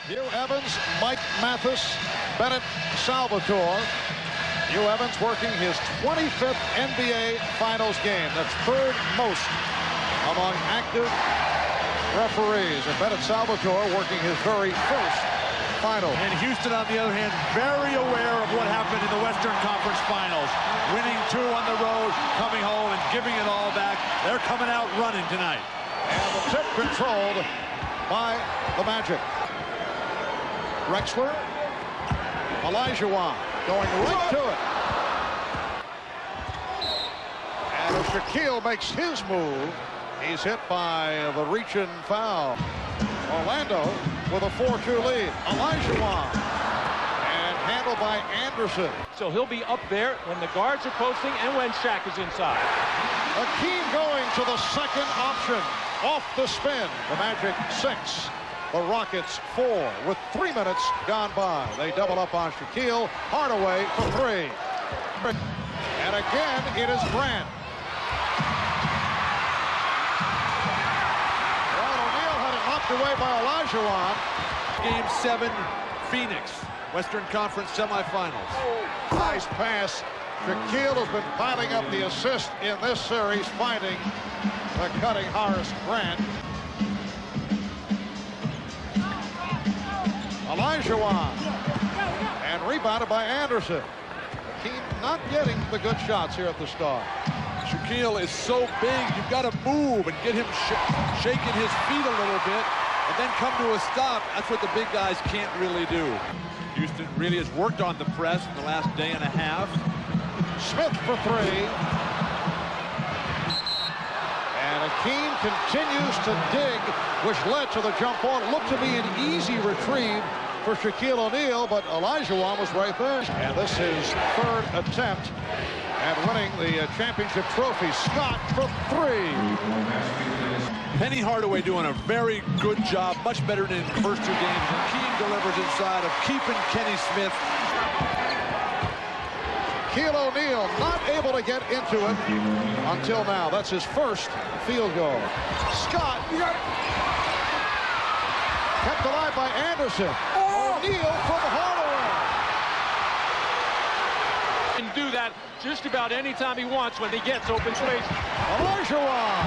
Hugh Evans, Mike Mathis, Bennett Salvatore. Hugh Evans working his 25th NBA Finals game. That's third most among active referees. And Bennett Salvatore working his very first final. And Houston, on the other hand, very aware of what happened in the Western Conference Finals. Winning 2 on the road, coming home and giving it all back. They're coming out running tonight. And the tip controlled by the Magic. Drexler, OLAJUWON going right to it. And as Shaquille makes his move, he's hit by the reach-in foul. Orlando with a 4-2 lead. OLAJUWON. And handled by Anderson. So he'll be up there when the guards are posting and when Shaq is inside. Hakeem going to the second option. Off the spin. The Magic 6. The Rockets 4 with 3 minutes gone by. They double up on Shaquille. Hardaway for 3. And again, it is Grant. Well, O'Neal had it knocked away by OLAJUWON. Game 7, Phoenix, Western Conference semifinals. Nice pass. Shaquille has been piling up the assist in this series, finding the cutting Horace Grant. OLAJUWON. And rebounded by Anderson. Hakeem not getting the good shots here at the start. Shaquille is so big, you've got to move and get him shaking his feet a little bit and then come to a stop. That's what the big guys can't really do. Houston really has worked on the press in the last day and a half. Smith for 3. And Hakeem continues to dig, which led to the jump ball. It looked to be an easy retrieve for Shaquille O'Neal, but OLAJUWON was right there. And this is third attempt at winning the championship trophy. Scott for 3. Penny Hardaway doing a very good job, much better than the first 2 games. Hakeem delivers inside of keeping Kenny Smith. Shaquille O'Neal not able to get into it until now. That's his first field goal. Scott kept alive by Anderson. O'Neal from Hardaway. Can do that just about any time he wants when he gets open space. OLAJUWON.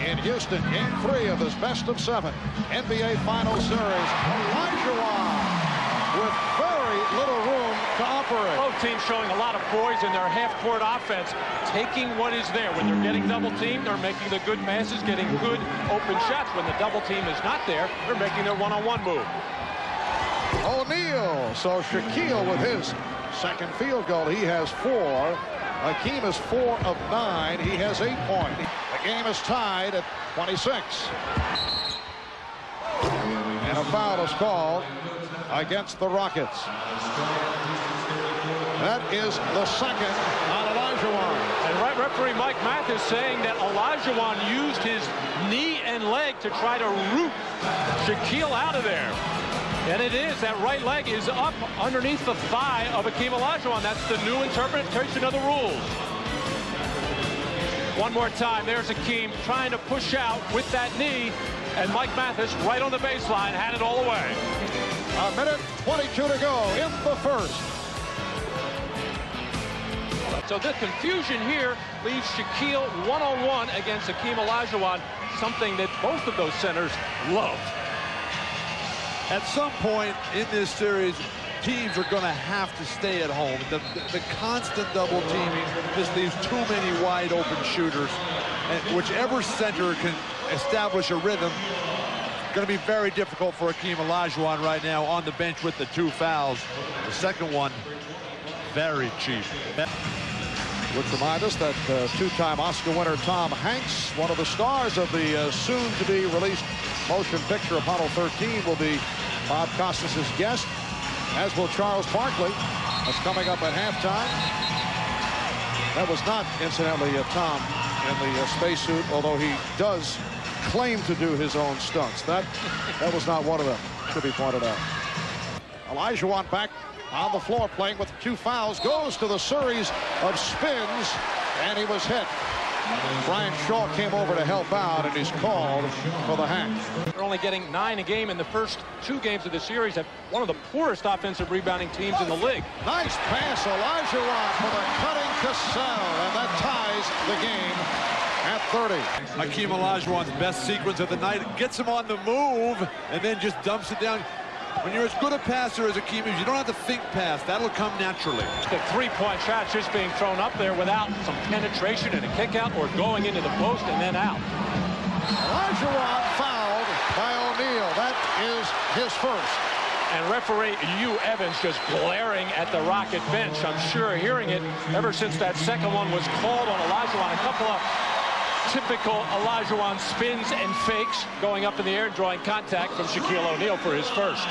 In Houston, game 3 of this best of 7 NBA Finals series. OLAJUWON with very little room to operate. Both teams showing a lot of poise in their half-court offense, taking what is there. When they're getting double-teamed, they're making the good passes, getting good open shots. When the double team is not there, they're making their one-on-one move. O'Neal. So Shaquille with his second field goal. He has 4. Hakeem is 4 of 9. He has 8 points. The game is tied at 26. And a foul is called against the Rockets. That is the second on OLAJUWON. And referee Mike Mathis saying that OLAJUWON used his knee and leg to try to root Shaquille out of there. And it is. That right leg is up underneath the thigh of Hakeem OLAJUWON. That's the new interpretation of the rules. One more time. There's Hakeem trying to push out with that knee. And Mike Mathis right on the baseline had it all away. A minute 22 to go in the first. So the confusion here leaves Shaquille one-on-one against Hakeem OLAJUWON, something that both of those centers loved. At some point in this series, teams are going to have to stay at home. The constant double teaming just leaves too many wide open shooters. And whichever center can establish a rhythm, going to be very difficult for Hakeem OLAJUWON right now on the bench with the 2 fouls. The second one, very cheap. Would remind us that 2-time Oscar winner Tom Hanks, one of the stars of the soon-to-be-released motion picture Apollo 13, will be Bob Costas' guest, as will Charles Barkley. That's coming up at halftime. That was not, incidentally, Tom in the spacesuit, although he does claim to do his own stunts. That was not one of them, should be pointed out. OLAJUWON back on the floor playing with 2 fouls, goes to the series of spins, and he was hit Brian Shaw came over to help out, and he's called for the hack. They're only getting 9 a game in the first 2 games of the series. Have one of the poorest offensive rebounding teams in the league. Nice pass, OLAJUWON for the cutting Cassell, and that ties the game at 30. Hakeem OLAJUWON's best sequence of the night. Gets him on the move and then just dumps it down. When you're as good a passer as Hakeem is, you don't have to think pass. That'll come naturally. The three-point shot just being thrown up there without some penetration and a kick out or going into the post and then out. OLAJUWON fouled by O'Neal. That is his first. And referee Hugh Evans just glaring at the Rocket bench. I'm sure hearing it ever since that second one was called on OLAJUWON. A couple of typical OLAJUWON spins and fakes going up in the air and drawing contact from Shaquille O'Neal for his first.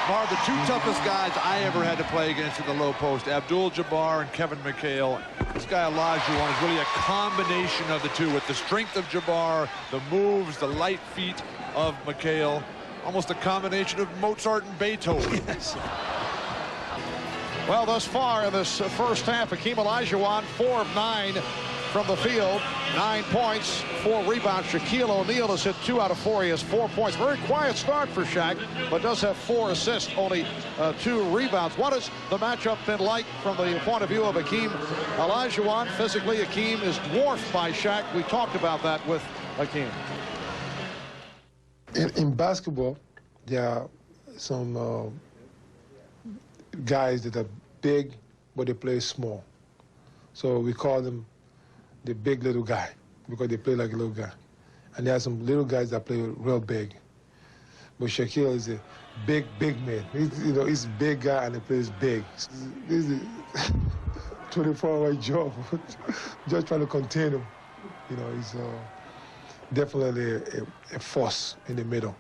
Mar, the 2 toughest guys I ever had to play against in the low post, Abdul-Jabbar and Kevin McHale. This guy OLAJUWON is really a combination of the two, with the strength of Jabbar, the moves, the light feet of McHale. Almost a combination of Mozart and Beethoven. Yes. Well, thus far in this first half, Hakeem OLAJUWON 4 of 9 from the field, 9 points, 4 rebounds. Shaquille O'Neal has hit 2 out of 4. He has 4 points. Very quiet start for Shaq, but does have 4 assists, only 2 rebounds. What has the matchup been like from the point of view of Hakeem OLAJUWON? Physically, Hakeem is dwarfed by Shaq. We talked about that with Hakeem. In basketball, there are some guys that are big, but they play small. So we call them the big little guy, because they play like a little guy. And there are some little guys that play real big. But Shaquille is a big man. He's a big guy and he plays big. This is a 24-hour job, just trying to contain him. He's definitely a force in the middle.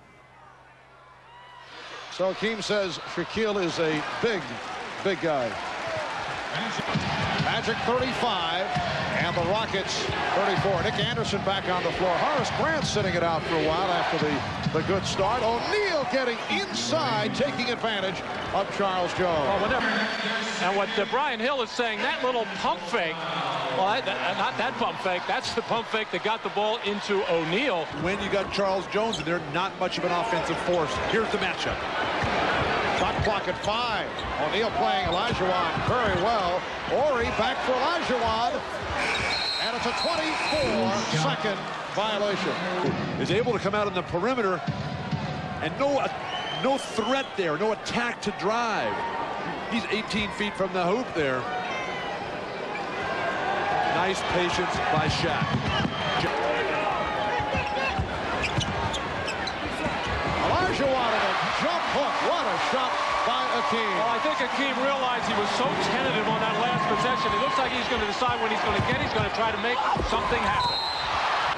So Hakeem says Shaquille is a big guy. Magic 35, and the Rockets 34. Nick Anderson back on the floor. Horace Grant sitting it out for a while after the good start. O'Neal getting inside, taking advantage of Charles Jones. And what Brian Hill is saying, that little pump fake, well, not that pump fake, that's the pump fake that got the ball into O'Neal. When you got Charles Jones in there, not much of an offensive force. Here's the matchup. Shot clock at 5. O'Neal playing OLAJUWON very well. Ori back for OLAJUWON. And it's a 24-second violation. Is able to come out on the perimeter, and no threat there, no attack to drive. He's 18 feet from the hoop there. Nice patience by Shaq. OLAJUWON and a jump hook. What a shot by Hakeem. Well, I think Hakeem realized he was so tentative on that last possession. It looks like he's going to decide when he's going to get. He's going to try to make something happen.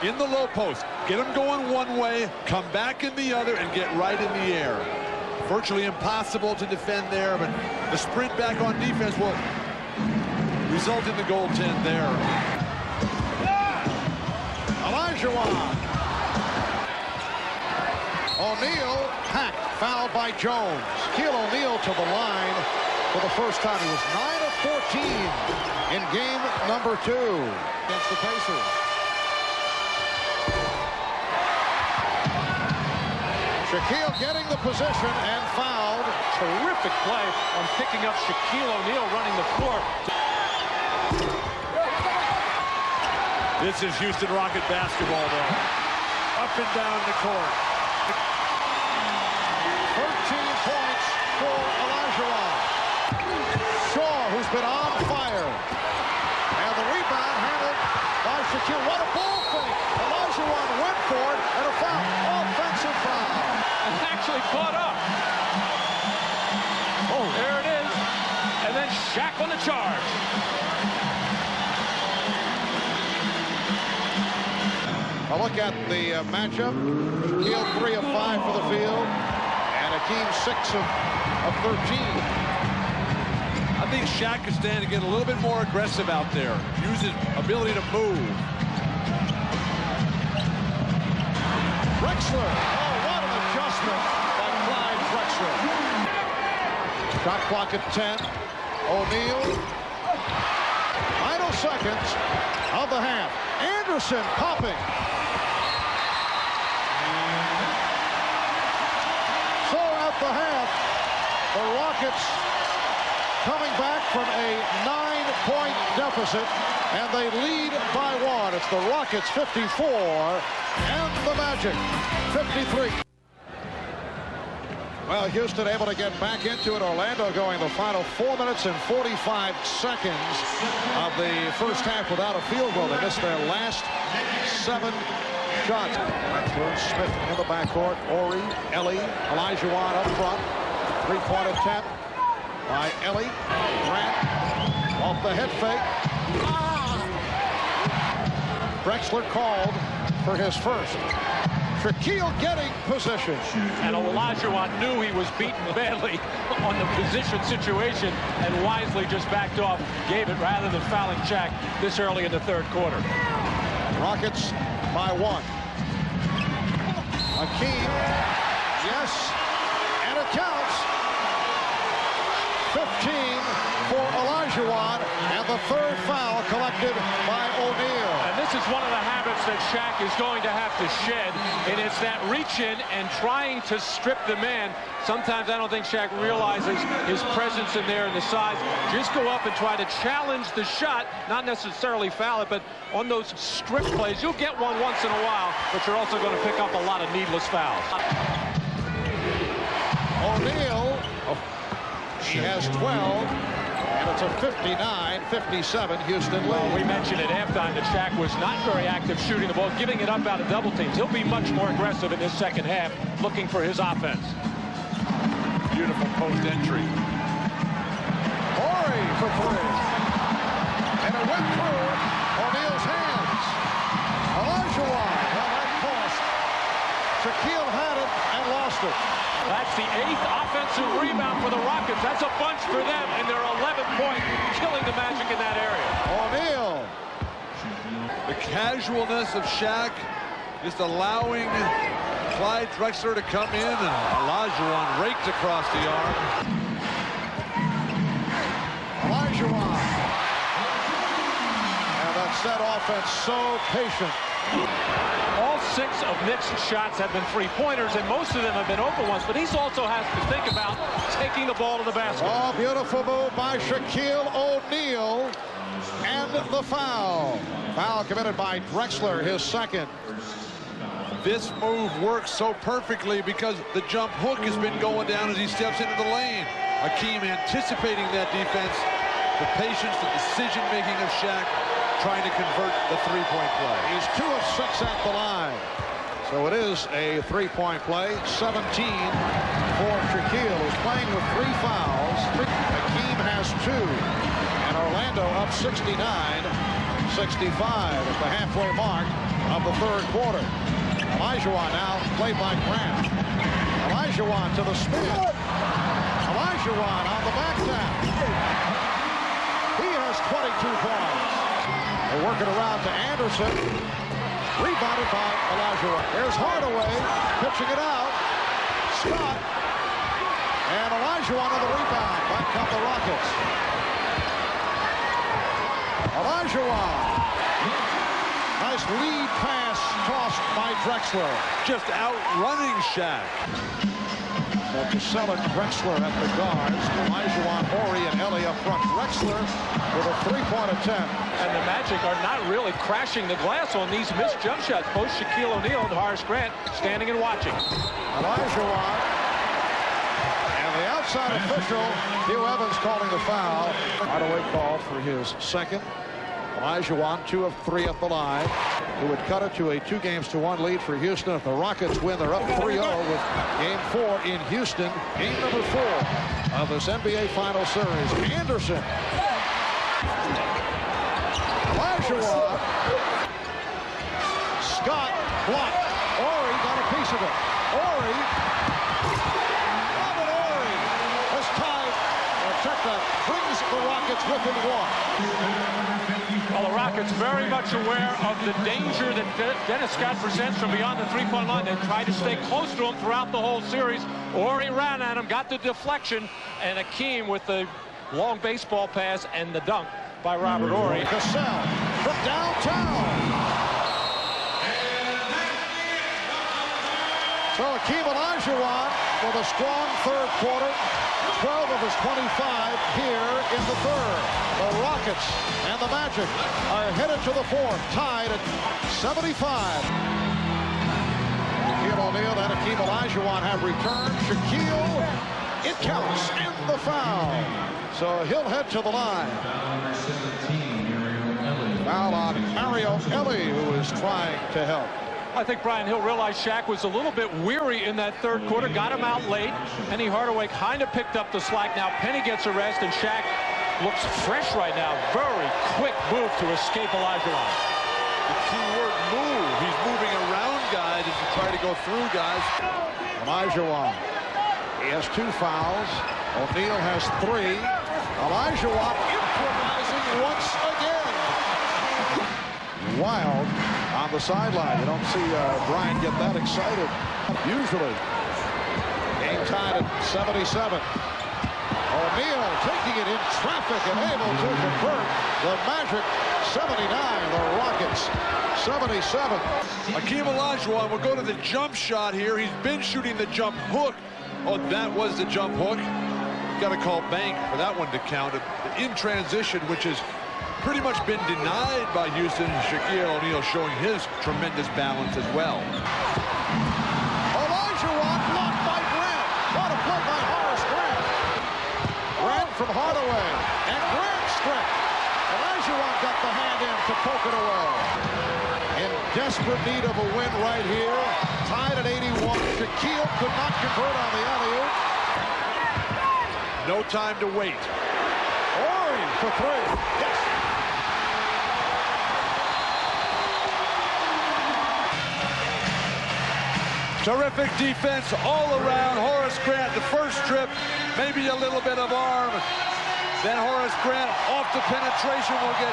In the low post, get him going one way, come back in the other, and get right in the air. Virtually impossible to defend there, but the sprint back on defense will result in the goaltend there. OLAJUWON. O'Neal hacked, fouled by Jones. Shaquille O'Neal to the line for the first time. He was 9 of 14 in game number 2 against the Pacers. Shaquille getting the position and fouled. Terrific play on picking up Shaquille O'Neal running the floor. This is Houston Rocket basketball, though. Up and down the court. 13 points for OLAJUWON. Shaw, who's been on fire. And the rebound handled by Shaquille. What a ball fake. OLAJUWON went for it, and a foul. Offensive foul. And actually caught up. Oh, there it is. And then Shaq on the charge. A look at the matchup. Shaquille 3 of 5 for the field. And Hakeem 6 of 13. I think Shaq is standing to get a little bit more aggressive out there. Use his ability to move. Drexler. Oh, what an adjustment by Clyde Drexler. Shot clock at 10. O'Neal. final seconds of the half. Anderson popping. So at the half, the Rockets coming back from a 9-point deficit, and they lead by 1. It's the Rockets 54 and the Magic 53. Well, Houston able to get back into it. Orlando going the final 4 minutes and 45 seconds of the first half without a field goal. They missed their last 7 shots. Smith in the backcourt. Ori, Ellie, OLAJUWON up front. 3-point attempt by Ellie. Grant off the head fake. Drexler called for his first. Shaquille getting position. And OLAJUWON knew he was beaten badly on the position situation and wisely just backed off, gave it rather than fouling Shaq this early in the third quarter. Rockets by 1. Hakeem, yes, and it counts. 15 for OLAJUWON, and the third foul collected by O'Neal. And this is one of the habits that Shaq is going to have to shed, and it's that reach in and trying to strip the man. Sometimes I don't think Shaq realizes his presence in there and the size. Just go up and try to challenge the shot, not necessarily foul it, but on those strip plays, you'll get one once in a while, but you're also going to pick up a lot of needless fouls. O'Neal, he has 12, and it's a 59-57 Houston lead. Well, we mentioned at halftime that Shaq was not very active shooting the ball, giving it up out of double teams. He'll be much more aggressive in this second half, looking for his offense. Beautiful post entry. Ori for 3. And it went through O'Neal's hands. OLAJUWON, well, that cost. Shaquille had it and lost it. That's the 8th offensive rebound for the Rockets. That's a bunch for them, and they're 11-point, killing the Magic in that area. O'Neal. The casualness of Shaq, just allowing Clyde Drexler to come in, and OLAJUWON raked across the arm. OLAJUWON. And that set offense so patient. All 6 of Nick's shots have been three-pointers, and most of them have been open ones, but he also has to think about taking the ball to the basket. Oh, beautiful move by Shaquille O'Neal, and the foul. Foul committed by Drexler, his second. This move works so perfectly because the jump hook has been going down as he steps into the lane. Hakeem anticipating that defense, the patience, the decision-making of Shaq, trying to convert the three-point play. He's 2 of 6 at the line. So it is a three-point play. 17 for Shaquille, who's playing with 3 fouls. Hakeem has 2. And Orlando up 69-65 at the halfway mark of the third quarter. OLAJUWON now played by Grant. OLAJUWON to the spin. OLAJUWON on the back tap. He has 22 points. They work it around to Anderson. Rebounded by OLAJUWON. There's Hardaway pitching it out. Scott. And OLAJUWON on the rebound. Back come the Rockets. OLAJUWON. Nice lead pass tossed by Drexler. Just outrunning Shaq. So Cassell and Drexler at the guards. OLAJUWON, Ori, and Ellie up front. Drexler with a 3-point attempt. And the Magic are not really crashing the glass on these missed jump shots. Both Shaquille O'Neal and Horace Grant standing and watching. OLAJUWON. And the outside official, Hugh Evans, calling the foul. Hardaway called for his second. OLAJUWON 2 of 3 at the line. It would cut it to a 2-1 lead for Houston. If the Rockets win, they're up 3-0 with Game 4 in Houston. Game number 4 of this NBA Final Series. Anderson. OLAJUWON. Scott blocked. Ori got a piece of it. Ori. Robin Ori has tied. Check that. Brings the Rockets within 1. Well, the Rockets very much aware of the danger that Dennis Scott presents from beyond the three-point line. They tried to stay close to him throughout the whole series. Ori ran at him, got the deflection, and Hakeem with the long baseball pass and the dunk by Robert Horry. Cassell from downtown. So Hakeem OLAJUWON with a strong third quarter. 12 of his 25 here in the third. The Rockets and the Magic are headed to the fourth, tied at 75. Shaquille O'Neal and Hakeem OLAJUWON have returned. Shaquille, it counts, and the foul. So he'll head to the line. Foul on Mario Ellie, who is trying to help. I think Brian Hill realized Shaq was a little bit weary in that third quarter, got him out late. Penny Hardaway kind of picked up the slack. Now Penny gets a rest, and Shaq looks fresh right now. Very quick move to escape OLAJUWON. The key word, move. He's moving around guys as he tries to go through guys. OLAJUWON, he has 2 fouls. O'Neal has 3. OLAJUWON improvising once again. Wild on the sideline. You don't see Brian get that excited usually. Game tied at 77. O'Neal taking it in traffic and able to convert. The Magic 79, the Rockets 77. Hakeem OLAJUWON will go to the jump shot here. He's been shooting the jump hook. Oh, that was the jump hook. Got to call bank for that one to count. In transition, which has pretty much been denied by Houston. Shaquille O'Neal showing his tremendous balance as well. OLAJUWON blocked by Grant. What a play by Horace Grant. Grant from Hardaway. And Grant stripped. OLAJUWON got the hand in to poke it away. In desperate need of a win right here. Tied at 81. Shaquille could not convert on the alley-oop. No time to wait. Horry for 3. Yes. Terrific defense all around. Horace Grant, the first trip, maybe a little bit of arm. Then Horace Grant off the penetration will get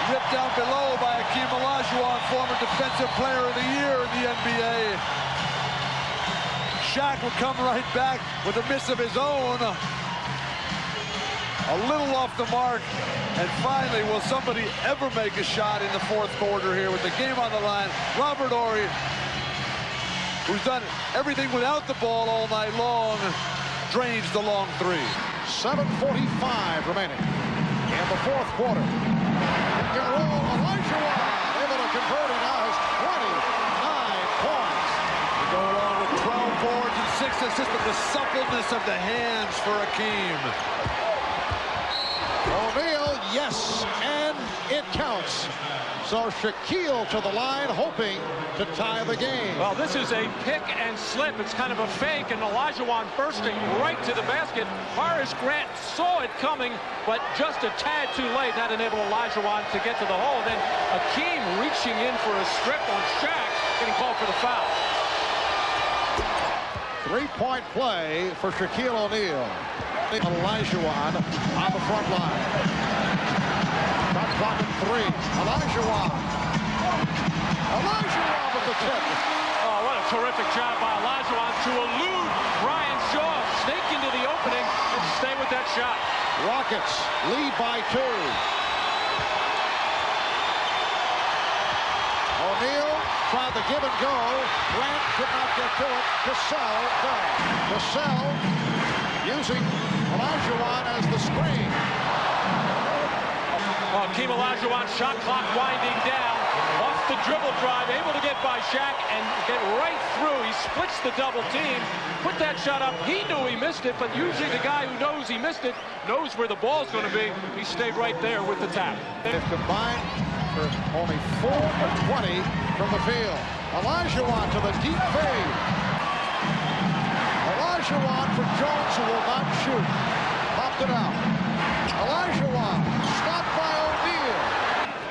ripped down below by Hakeem OLAJUWON, former Defensive Player of the Year in the NBA. Shaq will come right back with a miss of his own. A little off the mark. And finally, will somebody ever make a shot in the fourth quarter here with the game on the line? Robert Horry, who's done everything without the ball all night long, drains the long 3. 7:45 remaining in the fourth quarter. Pick and roll, OLAJUWON able to convert. He now has 29 points. We go along with 12 boards and 6 assists, but the suppleness of the hands for Hakeem. O'Neal, yes, and it counts. So Shaquille to the line, hoping to tie the game. Well, this is a pick and slip. It's kind of a fake, and OLAJUWON bursting right to the basket. Horace Grant saw it coming, but just a tad too late. That enabled OLAJUWON to get to the hole. Then Hakeem reaching in for a strip on Shaq, getting called for the foul. 3-point play for Shaquille O'Neal. OLAJUWON on the front line. Shot clock at 3. OLAJUWON. OLAJUWON with the tip. Oh, what a terrific job by OLAJUWON to elude Brian Shaw, snake into the opening, and stay with that shot. Rockets lead by 2. O'Neal tried the give and go. Grant could not get to it. Cassell does. Cassell using OLAJUWON as the screen. Hakeem OLAJUWON, shot clock winding down. Off the dribble drive, able to get by Shaq and get right through. He splits the double team, put that shot up. He knew he missed it, but usually the guy who knows he missed it knows where the ball's going to be. He stayed right there with the tap. They've combined for only 4 of 20 from the field. OLAJUWON to the deep fade. OLAJUWON for Jones, who will not shoot. Popped it out. OLAJUWON stopped by O'Neal.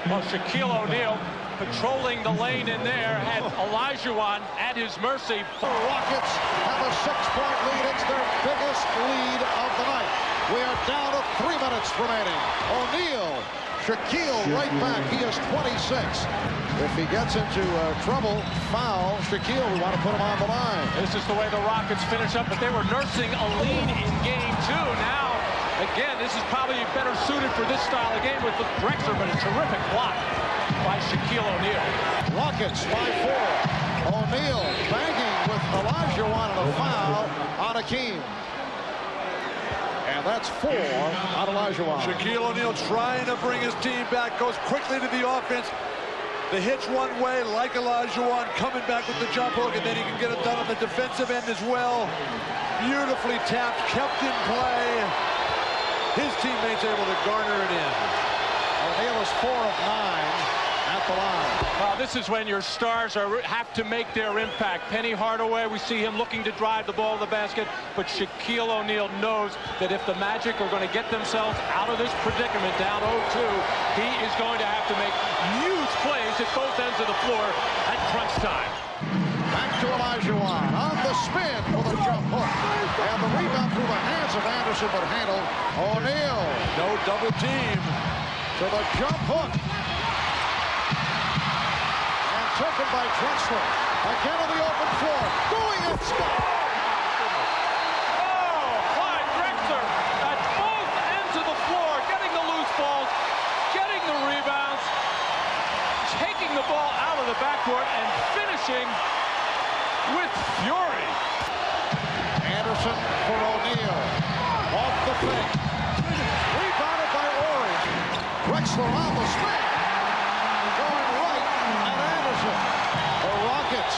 Well, Shaquille O'Neal patrolling the lane in there, had OLAJUWON at his mercy. The Rockets have a 6-point lead. It's their biggest lead of the night. We are down to 3 minutes remaining. O'Neal, Shaquille right back. He is 26. If he gets into trouble, foul, Shaquille, we want to put him on the line. This is the way the Rockets finish up, but they were nursing a lead in game 2. Now Again, this is probably better suited for this style of game with the Drexler, but a terrific block by Shaquille O'Neal. Rockets by 4. O'Neal banging with OLAJUWON and a foul on Hakeem. And that's 4 on OLAJUWON. Shaquille O'Neal trying to bring his team back, goes quickly to the offense. The hitch one way, like OLAJUWON, coming back with the jump hook, and then he can get it done on the defensive end as well. Beautifully tapped, kept in play. His teammates able to garner it in. O'Neal is 4 of 9 at the line. Well, this is when your stars have to make their impact. Penny Hardaway, we see him looking to drive the ball to the basket, but Shaquille O'Neal knows that if the Magic are going to get themselves out of this predicament down 0-2, he is going to have to make huge plays at both ends of the floor at crunch time. Back to OLAJUWON on the spin with a jump hook. And the rebound through the hands of Anderson, but handled. O'Neal. No double team. To the jump hook. And taken by Drexler. Again on the open floor. Going at spot. Oh, Clyde Drexler at both ends of the floor, getting the loose balls, getting the rebounds, taking the ball out of the backcourt, and finishing with fury. Anderson for O'Neal. Off the fake. Rebounded by Ori. Drexler on the spin. Going right at Anderson. The Rockets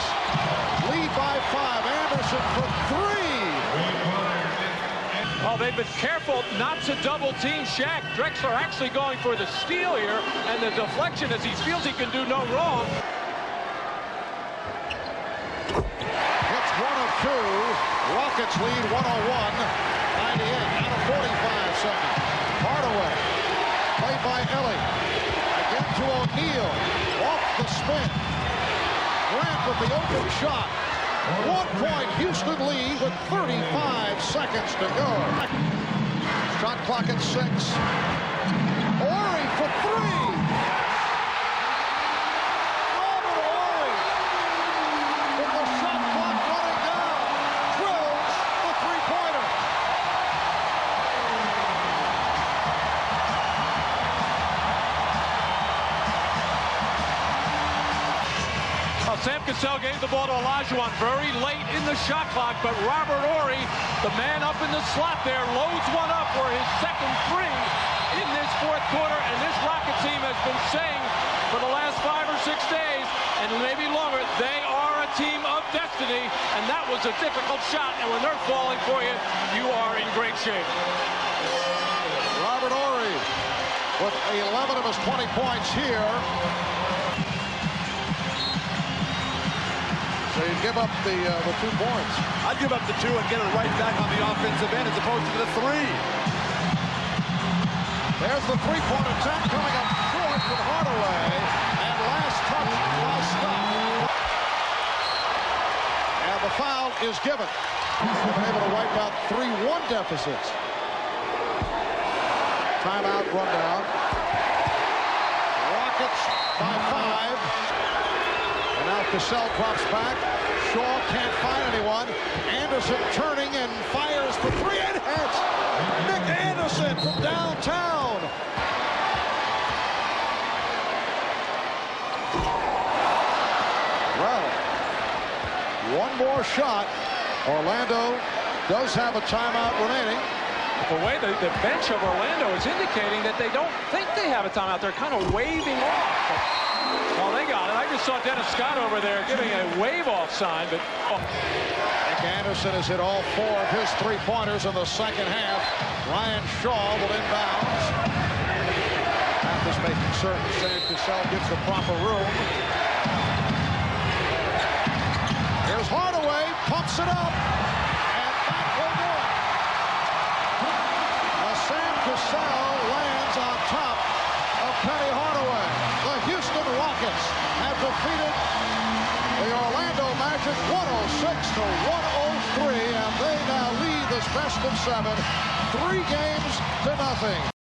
lead by 5. Anderson for 3. Oh, they've been careful not to double team Shaq. Drexler actually going for the steal here, and the deflection as he feels he can do no wrong. It's 1 of 2. Rockets lead 101. 98 out of 45 seconds. Hardaway. Played by Ellie. Again to O'Neal. Off the spin. Grant with the open shot. 1 point. Houston lead with 35 seconds to go. Shot clock at 6. Ori for 3. Robert Ori. With the shot clock running down. Drills the three-pointer. Sam Cassell gave the ball to OLAJUWON very late in the shot clock, but Robert Ori, the man up in the slot there, loads one up for his second 3 in this fourth quarter, and this Rocket team has been saying for the last 5 or 6 days, and maybe longer, they are a team of destiny, and that was a difficult shot, and when they're falling for you, you are in great shape. Robert Ori with 11 of his 20 points here. So you give up the 2 points. I'd give up the 2 and get it right back on the offensive end as opposed to the 3. There's the three-point attempt coming up short with Hardaway. And last touch by Scott. And the foul is given. They've been able to wipe out 3-1 deficits. Timeout rundown. Rockets by 5. And now Cassell drops back. Shaw can't find anyone. Anderson turning and fires for 3 and hits. Nick Anderson from downtown. Well, one more shot. Orlando does have a timeout remaining. The way the bench of Orlando is indicating that they don't think they have a timeout. They're kind of waving off. Oh, they got it. I just saw Dennis Scott over there giving a wave-off sign, but... Oh. Nick Anderson has hit all 4 of his 3-pointers in the second half. Ryan Shaw will inbounds. Mathis making certain Sam Cassell gives the proper room. Here's Hardaway, pumps it up, and back will do it. Sam Cassell lands on top of Penny Hardaway. The Houston Rockets have defeated the Orlando Magic 106-103, and they now lead this best of 7, 3 games to nothing.